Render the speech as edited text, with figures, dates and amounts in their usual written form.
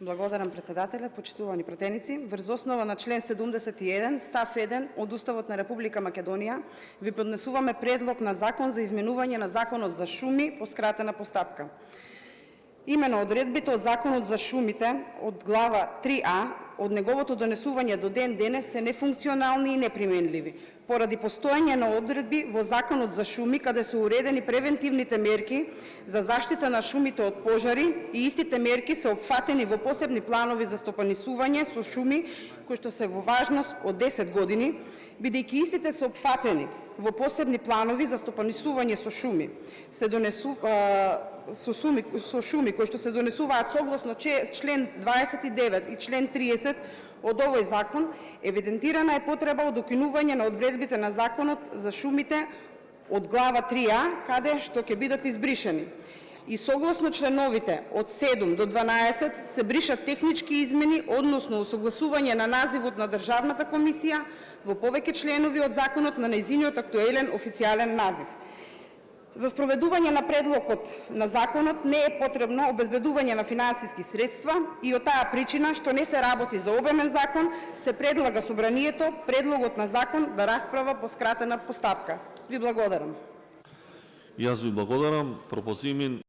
Благодарам, председателе. Почитувани пратеници, врз основа на член 71, став 1 од Уставот на Република Македонија, ви поднесуваме предлог на закон за изменување на Законот за шуми по скратена постапка. Имено одредбите од Законот за шумите од глава 3А од неговото донесување до ден денес се нефункционални и неприменливи, поради постоење на одредби во Законот за шуми каде се уредени превентивните мерки за заштита на шумите од пожари и истите мерки се опфатени во посебни планови за стопанисување со шуми кои што се во важност од 10 години, бидејќи истите се опфатени во посебни планови за стопанисување со шуми, со шуми кои што се донесуваат согласно член 29 и член 30 од овој закон, евидентирана е потреба од укинување на одредбите на Законот за шумите од глава 3А, каде што ќе бидат избришени. И согласно членовите од 7 до 12 се бришат технички измени, односно усогласување на називот на Државната комисија во повеќе членови од законот на нејзиниот актуелен официјален назив. За спроведување на предлогот на законот не е потребно обезбедување на финансиски средства и од таа причина што не се работи за обемен закон, се предлага собранието предлогот на закон да расправа по скратена постапка. Ви благодарам. Јас ви благодарам. Пропозимин